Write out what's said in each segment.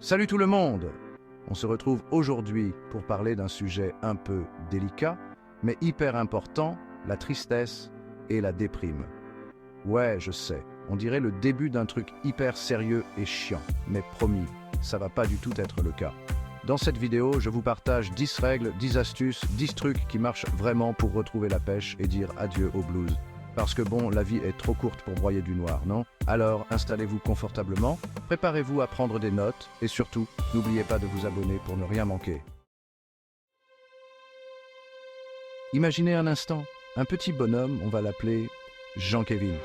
Salut tout le monde! On se retrouve aujourd'hui pour parler d'un sujet un peu délicat, mais hyper important, la tristesse et la déprime. Ouais, je sais, on dirait le début d'un truc hyper sérieux et chiant, mais promis, ça va pas du tout être le cas. Dans cette vidéo, je vous partage 10 règles, 10 astuces, 10 trucs qui marchent vraiment pour retrouver la pêche et dire adieu au blues. Parce que bon, la vie est trop courte pour broyer du noir, non? Alors, installez-vous confortablement, préparez-vous à prendre des notes et surtout, n'oubliez pas de vous abonner pour ne rien manquer. Imaginez un instant, un petit bonhomme, on va l'appeler Jean-Kevin.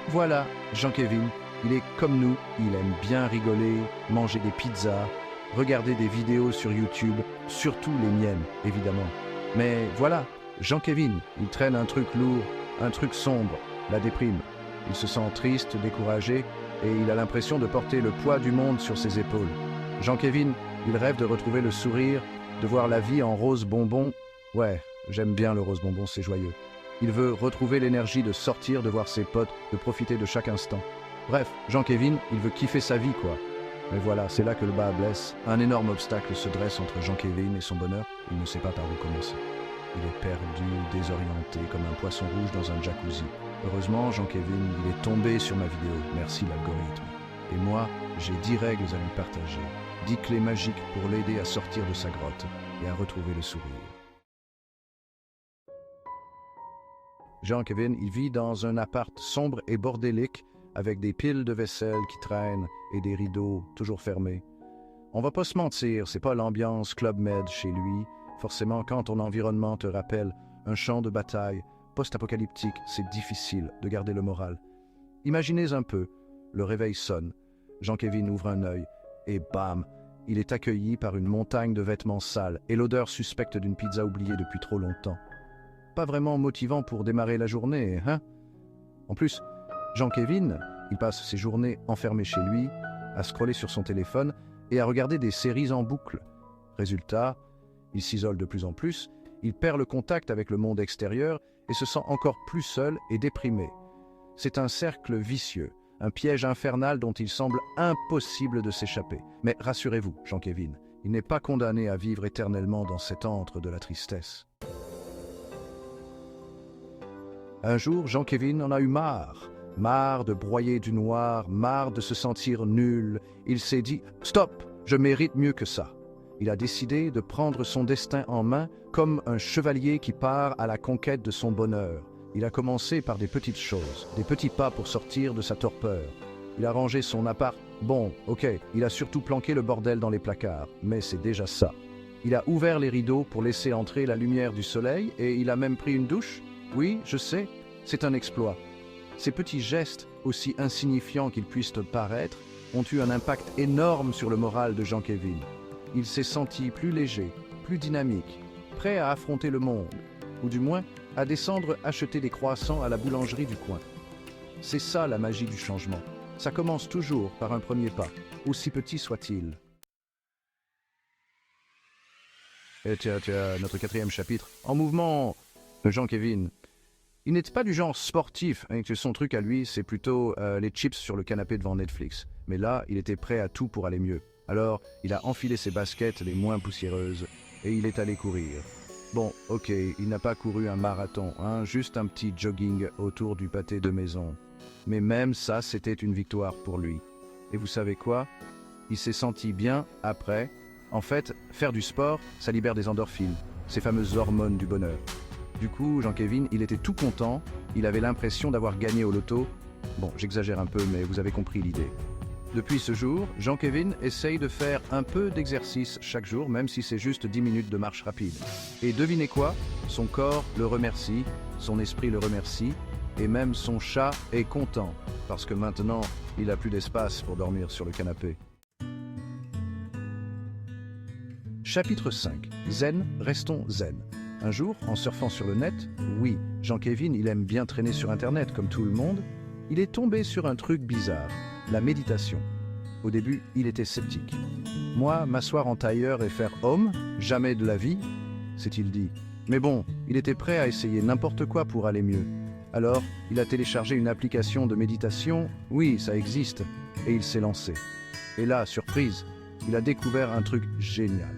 Voilà, Jean-Kevin, il est comme nous, il aime bien rigoler, manger des pizzas, regarder des vidéos sur YouTube, surtout les miennes, évidemment. Mais voilà, Jean-Kevin, il traîne un truc lourd, un truc sombre, la déprime. Il se sent triste, découragé, et il a l'impression de porter le poids du monde sur ses épaules. Jean-Kevin, il rêve de retrouver le sourire, de voir la vie en rose bonbon. Ouais, j'aime bien le rose bonbon, c'est joyeux. Il veut retrouver l'énergie de sortir, de voir ses potes, de profiter de chaque instant. Bref, Jean-Kevin, il veut kiffer sa vie, quoi. Mais voilà, c'est là que le bas blesse. Un énorme obstacle se dresse entre Jean-Kevin et son bonheur. Il ne sait pas par où commencer. Il est perdu, désorienté, comme un poisson rouge dans un jacuzzi. Heureusement, Jean-Kevin, il est tombé sur ma vidéo. Merci l'algorithme. Et moi, j'ai 10 règles à lui partager. 10 clés magiques pour l'aider à sortir de sa grotte et à retrouver le sourire. Jean-Kevin, il vit dans un appart sombre et bordélique avec des piles de vaisselle qui traînent et des rideaux toujours fermés. On va pas se mentir, c'est pas l'ambiance Club Med chez lui. Forcément, quand ton environnement te rappelle un champ de bataille post-apocalyptique, c'est difficile de garder le moral. Imaginez un peu, le réveil sonne, Jean-Kevin ouvre un œil et bam, il est accueilli par une montagne de vêtements sales et l'odeur suspecte d'une pizza oubliée depuis trop longtemps. Pas vraiment motivant pour démarrer la journée, hein? En plus, Jean-Kevin, il passe ses journées enfermé chez lui, à scroller sur son téléphone et à regarder des séries en boucle. Résultat, il s'isole de plus en plus, il perd le contact avec le monde extérieur et se sent encore plus seul et déprimé. C'est un cercle vicieux, un piège infernal dont il semble impossible de s'échapper. Mais rassurez-vous, Jean-Kevin, il n'est pas condamné à vivre éternellement dans cet antre de la tristesse. Un jour, Jean-Kevin en a eu marre. Marre de broyer du noir, marre de se sentir nul. Il s'est dit « Stop, je mérite mieux que ça ». Il a décidé de prendre son destin en main comme un chevalier qui part à la conquête de son bonheur. Il a commencé par des petites choses, des petits pas pour sortir de sa torpeur. Il a rangé son appart. Bon, ok, il a surtout planqué le bordel dans les placards, mais c'est déjà ça. Il a ouvert les rideaux pour laisser entrer la lumière du soleil et il a même pris une douche. Oui, je sais, c'est un exploit. Ces petits gestes, aussi insignifiants qu'ils puissent paraître, ont eu un impact énorme sur le moral de Jean-Kevin. Il s'est senti plus léger, plus dynamique, prêt à affronter le monde, ou du moins à descendre acheter des croissants à la boulangerie du coin. C'est ça la magie du changement. Ça commence toujours par un premier pas, aussi petit soit-il. Et tiens, notre 4e chapitre. En mouvement, Jean-Kevin. Il n'est pas du genre sportif, hein, que son truc à lui, c'est plutôt les chips sur le canapé devant Netflix. Mais là, il était prêt à tout pour aller mieux. Alors, il a enfilé ses baskets les moins poussiéreuses et il est allé courir. Bon, ok, il n'a pas couru un marathon, hein, juste un petit jogging autour du pâté de maison. Mais même ça, c'était une victoire pour lui. Et vous savez quoi? Il s'est senti bien après. En fait, faire du sport, ça libère des endorphines, ces fameuses hormones du bonheur. Du coup, Jean-Kevin, il était tout content, il avait l'impression d'avoir gagné au loto. Bon, j'exagère un peu, mais vous avez compris l'idée. Depuis ce jour, Jean-Kevin essaye de faire un peu d'exercice chaque jour, même si c'est juste 10 minutes de marche rapide. Et devinez quoi? Son corps le remercie, son esprit le remercie, et même son chat est content, parce que maintenant, il n'a plus d'espace pour dormir sur le canapé. Chapitre 5. Zen, restons zen. Un jour, en surfant sur le net, oui, Jean-Kevin, il aime bien traîner sur Internet comme tout le monde, il est tombé sur un truc bizarre, la méditation. Au début, il était sceptique. Moi, m'asseoir en tailleur et faire homme, jamais de la vie, s'est-il dit. Mais bon, il était prêt à essayer n'importe quoi pour aller mieux. Alors, il a téléchargé une application de méditation, oui, ça existe, et il s'est lancé. Et là, surprise, il a découvert un truc génial.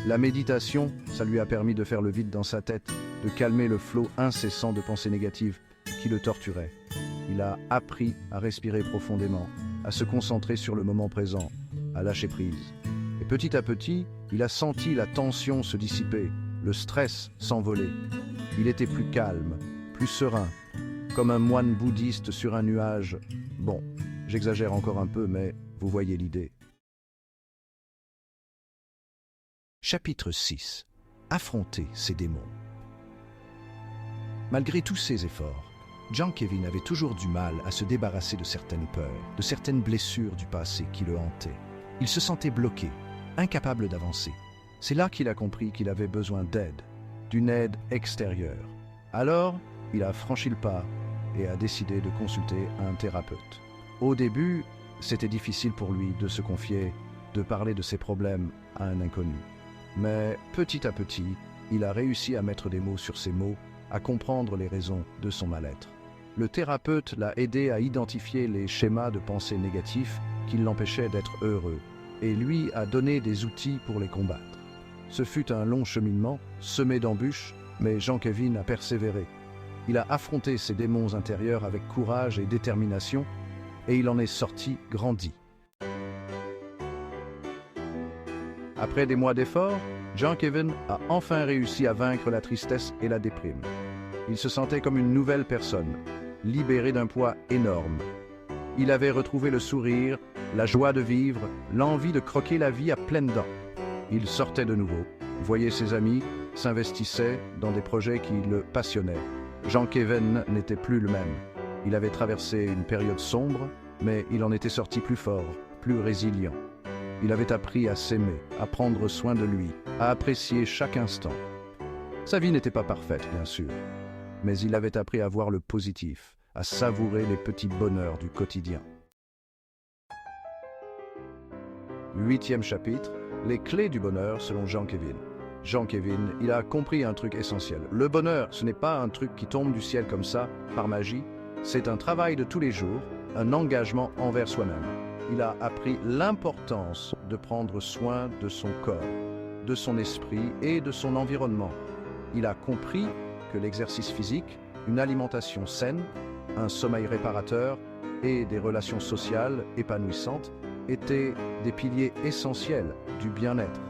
La méditation, ça lui a permis de faire le vide dans sa tête, de calmer le flot incessant de pensées négatives qui le torturaient. Il a appris à respirer profondément, à se concentrer sur le moment présent, à lâcher prise. Et petit à petit, il a senti la tension se dissiper, le stress s'envoler. Il était plus calme, plus serein, comme un moine bouddhiste sur un nuage. Bon, j'exagère encore un peu, mais vous voyez l'idée. Chapitre 6. Affronter ses démons. Malgré tous ses efforts, John Kevin avait toujours du mal à se débarrasser de certaines peurs, de certaines blessures du passé qui le hantaient. Il se sentait bloqué, incapable d'avancer. C'est là qu'il a compris qu'il avait besoin d'aide, d'une aide extérieure. Alors, il a franchi le pas et a décidé de consulter un thérapeute. Au début, c'était difficile pour lui de se confier, de parler de ses problèmes à un inconnu. Mais petit à petit, il a réussi à mettre des mots sur ses mots, à comprendre les raisons de son mal-être. Le thérapeute l'a aidé à identifier les schémas de pensée négatifs qui l'empêchaient d'être heureux, et lui a donné des outils pour les combattre. Ce fut un long cheminement, semé d'embûches, mais John Kevin a persévéré. Il a affronté ses démons intérieurs avec courage et détermination, et il en est sorti grandi. Après des mois d'efforts, John Kevin a enfin réussi à vaincre la tristesse et la déprime. Il se sentait comme une nouvelle personne, libéré d'un poids énorme. Il avait retrouvé le sourire, la joie de vivre, l'envie de croquer la vie à pleines dents. Il sortait de nouveau, voyait ses amis, s'investissait dans des projets qui le passionnaient. John Kevin n'était plus le même. Il avait traversé une période sombre, mais il en était sorti plus fort, plus résilient. Il avait appris à s'aimer, à prendre soin de lui, à apprécier chaque instant. Sa vie n'était pas parfaite, bien sûr, mais il avait appris à voir le positif, à savourer les petits bonheurs du quotidien. 8e chapitre, les clés du bonheur selon John Kevin. John Kevin, il a compris un truc essentiel. Le bonheur, ce n'est pas un truc qui tombe du ciel comme ça, par magie. C'est un travail de tous les jours, un engagement envers soi-même. Il a appris l'importance de prendre soin de son corps, de son esprit et de son environnement. Il a compris que l'exercice physique, une alimentation saine, un sommeil réparateur et des relations sociales épanouissantes étaient des piliers essentiels du bien-être.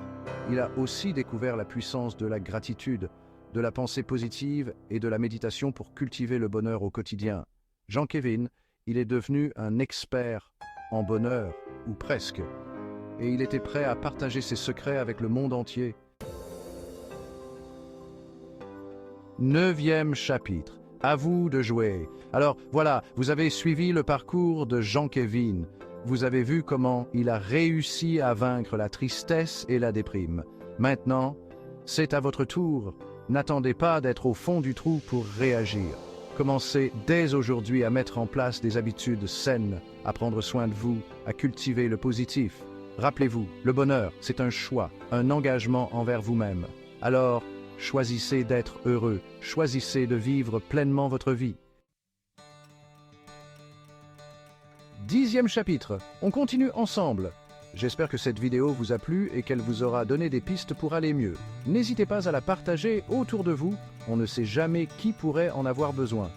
Il a aussi découvert la puissance de la gratitude, de la pensée positive et de la méditation pour cultiver le bonheur au quotidien. John Kevin, il est devenu un expert en bonheur, ou presque, et il était prêt à partager ses secrets avec le monde entier. 9e chapitre. À vous de jouer. Alors voilà, vous avez suivi le parcours de John Kevin. Vous avez vu comment il a réussi à vaincre la tristesse et la déprime. Maintenant, c'est à votre tour. N'attendez pas d'être au fond du trou pour réagir. Commencez dès aujourd'hui à mettre en place des habitudes saines, à prendre soin de vous, à cultiver le positif. Rappelez-vous, le bonheur, c'est un choix, un engagement envers vous-même. Alors, choisissez d'être heureux, choisissez de vivre pleinement votre vie. 10e chapitre, on continue ensemble. J'espère que cette vidéo vous a plu et qu'elle vous aura donné des pistes pour aller mieux. N'hésitez pas à la partager autour de vous, on ne sait jamais qui pourrait en avoir besoin.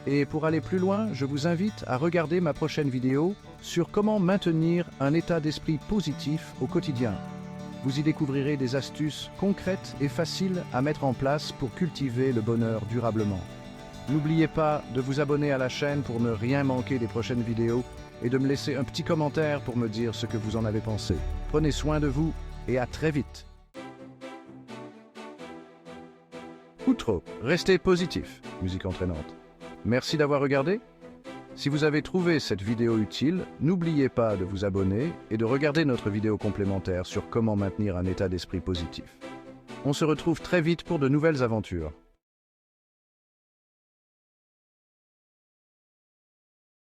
Et pour aller plus loin, je vous invite à regarder ma prochaine vidéo sur comment maintenir un état d'esprit positif au quotidien. Vous y découvrirez des astuces concrètes et faciles à mettre en place pour cultiver le bonheur durablement. N'oubliez pas de vous abonner à la chaîne pour ne rien manquer des prochaines vidéos et de me laisser un petit commentaire pour me dire ce que vous en avez pensé. Prenez soin de vous et à très vite. Outro, restez positif, musique entraînante. Merci d'avoir regardé. Si vous avez trouvé cette vidéo utile, n'oubliez pas de vous abonner et de regarder notre vidéo complémentaire sur comment maintenir un état d'esprit positif. On se retrouve très vite pour de nouvelles aventures.